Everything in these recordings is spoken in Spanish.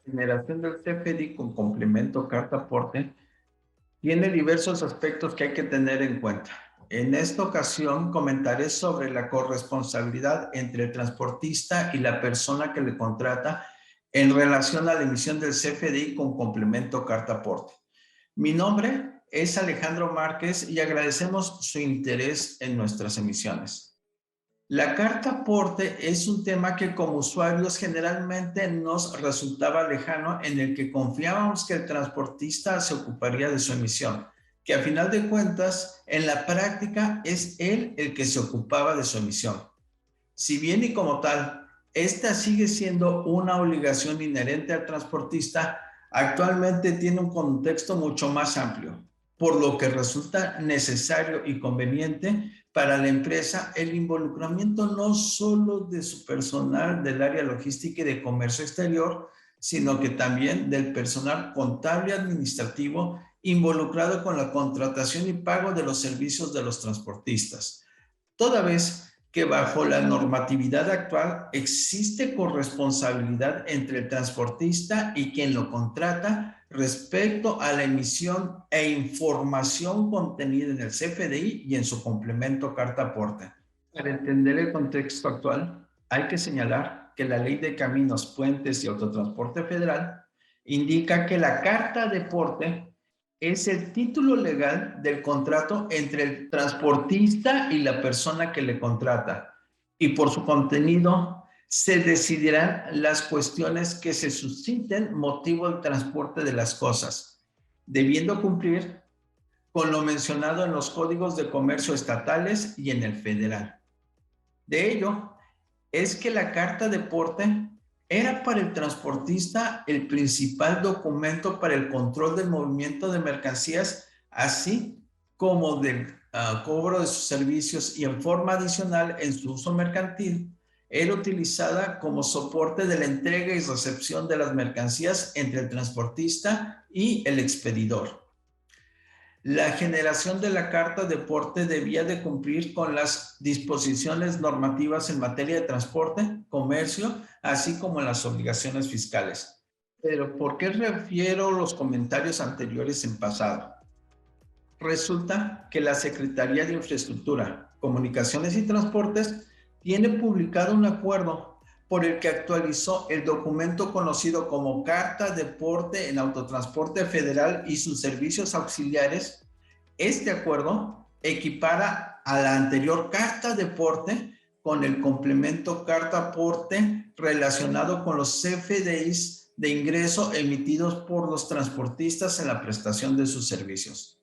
Generación del CFDI con complemento carta aporte tiene diversos aspectos que hay que tener en cuenta. En esta ocasión comentaré sobre la corresponsabilidad entre el transportista y la persona que le contrata en relación a la emisión del CFDI con complemento carta aporte. Mi nombre es Alejandro Márquez y agradecemos su interés en nuestras emisiones. La carta aporte es un tema que como usuarios generalmente nos resultaba lejano, en el que confiábamos que el transportista se ocuparía de su emisión, que a final de cuentas en la práctica es él el que se ocupaba de su emisión. Si bien y como tal, esta sigue siendo una obligación inherente al transportista, actualmente tiene un contexto mucho más amplio, por lo que resulta necesario y conveniente para la empresa el involucramiento no solo de su personal del área logística y de comercio exterior, sino que también del personal contable administrativo involucrado con la contratación y pago de los servicios de los transportistas. Toda vez que bajo la normatividad actual existe corresponsabilidad entre el transportista y quien lo contrata respecto a la emisión e información contenida en el CFDI y en su complemento carta aporte. Para entender el contexto actual, hay que señalar que la Ley de Caminos, Puentes y Autotransporte Federal indica que la carta de aporte es el título legal del contrato entre el transportista y la persona que le contrata. Y por su contenido se decidirán las cuestiones que se susciten motivo del transporte de las cosas, debiendo cumplir con lo mencionado en los códigos de comercio estatales y en el federal. De ello es que la carta de porte era para el transportista el principal documento para el control del movimiento de mercancías, así como del cobro de sus servicios, y en forma adicional en su uso mercantil era utilizada como soporte de la entrega y recepción de las mercancías entre el transportista y el expedidor. La generación de la carta de porte debía de cumplir con las disposiciones normativas en materia de transporte, comercio, así como las obligaciones fiscales. Pero ¿por qué refiero los comentarios anteriores en pasado? Resulta que la Secretaría de Infraestructura, Comunicaciones y Transportes tiene publicado un acuerdo por el que actualizó el documento conocido como Carta de Porte en Autotransporte Federal y sus servicios auxiliares. Este acuerdo equipara a la anterior carta de porte con el complemento carta aporte relacionado con los CFDIs de ingreso emitidos por los transportistas en la prestación de sus servicios.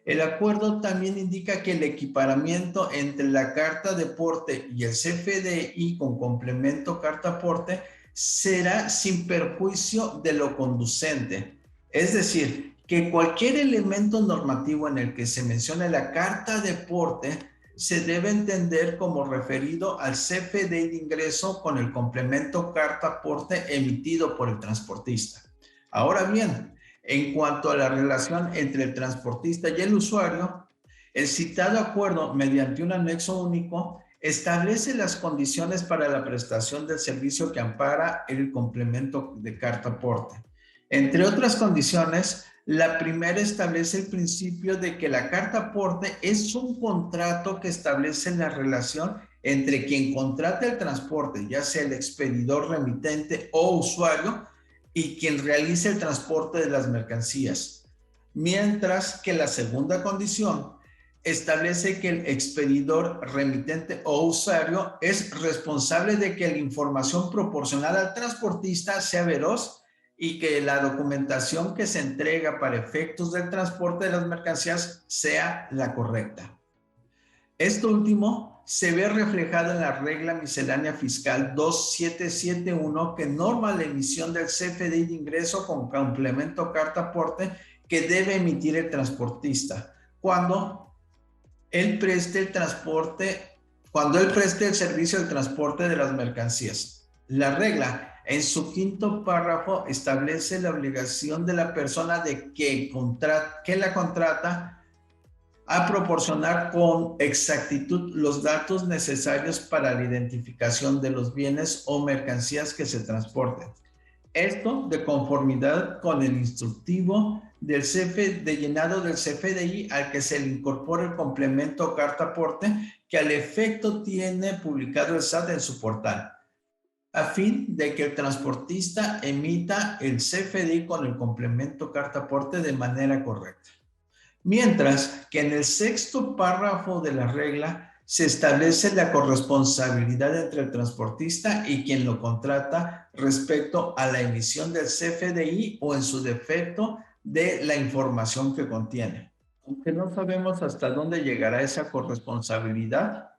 El acuerdo también indica que el equiparamiento entre la carta de porte y el CFDI con complemento carta aporte será sin perjuicio de lo conducente. Es decir, que cualquier elemento normativo en el que se mencione la carta de porte se debe entender como referido al CFDI de ingreso con el complemento carta aporte emitido por el transportista. Ahora bien, en cuanto a la relación entre el transportista y el usuario, el citado acuerdo, mediante un anexo único, establece las condiciones para la prestación del servicio que ampara el complemento de carta aporte. Entre otras condiciones, la primera establece el principio de que la carta aporte es un contrato que establece la relación entre quien contrata el transporte, ya sea el expedidor, remitente o usuario, y quien realice el transporte de las mercancías. Mientras que la segunda condición establece que el expedidor, remitente o usuario es responsable de que la información proporcionada al transportista sea veraz y que la documentación que se entrega para efectos del transporte de las mercancías sea la correcta. Esto último se ve reflejado en la regla miscelánea fiscal 2771, que norma la emisión del CFDI de ingreso con complemento carta aporte que debe emitir el transportista cuando él preste el servicio del transporte de las mercancías. La regla, en su quinto párrafo, establece la obligación de la persona que la contrata a proporcionar con exactitud los datos necesarios para la identificación de los bienes o mercancías que se transporten. Esto de conformidad con el instructivo del de llenado del CFDI al que se le incorpora el complemento carta aporte que al efecto tiene publicado el SAT en su portal, a fin de que el transportista emita el CFDI con el complemento carta aporte de manera correcta. Mientras que en el sexto párrafo de la regla se establece la corresponsabilidad entre el transportista y quien lo contrata respecto a la emisión del CFDI o en su defecto de la información que contiene. Aunque no sabemos hasta dónde llegará esa corresponsabilidad,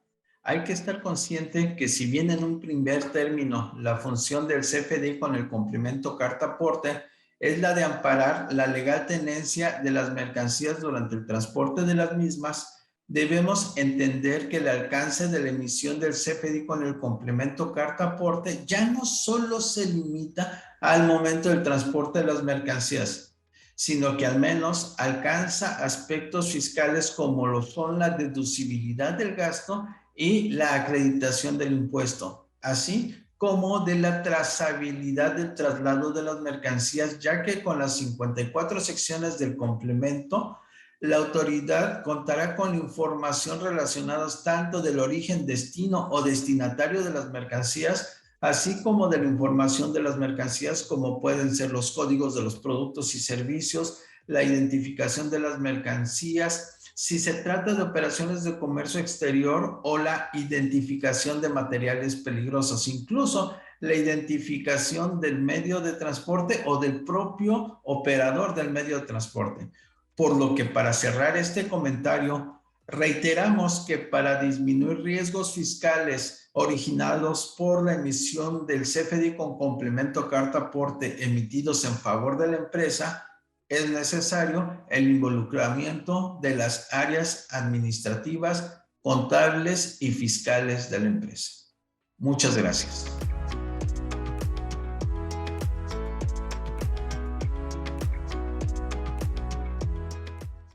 hay que estar consciente que si bien en un primer término la función del CFDI con el complemento carta aporte es la de amparar la legal tenencia de las mercancías durante el transporte de las mismas, debemos entender que el alcance de la emisión del CFDI con el complemento carta aporte ya no solo se limita al momento del transporte de las mercancías, sino que al menos alcanza aspectos fiscales como lo son la deducibilidad del gasto y la acreditación del impuesto, así como de la trazabilidad del traslado de las mercancías, ya que con las 54 secciones del complemento, la autoridad contará con información relacionada tanto del origen, destino o destinatario de las mercancías, así como de la información de las mercancías, como pueden ser los códigos de los productos y servicios, la identificación de las mercancías, si se trata de operaciones de comercio exterior o la identificación de materiales peligrosos, incluso la identificación del medio de transporte o del propio operador del medio de transporte. Por lo que para cerrar este comentario, reiteramos que para disminuir riesgos fiscales originados por la emisión del CFDI con complemento carta aporte emitidos en favor de la empresa, es necesario el involucramiento de las áreas administrativas, contables y fiscales de la empresa. Muchas gracias.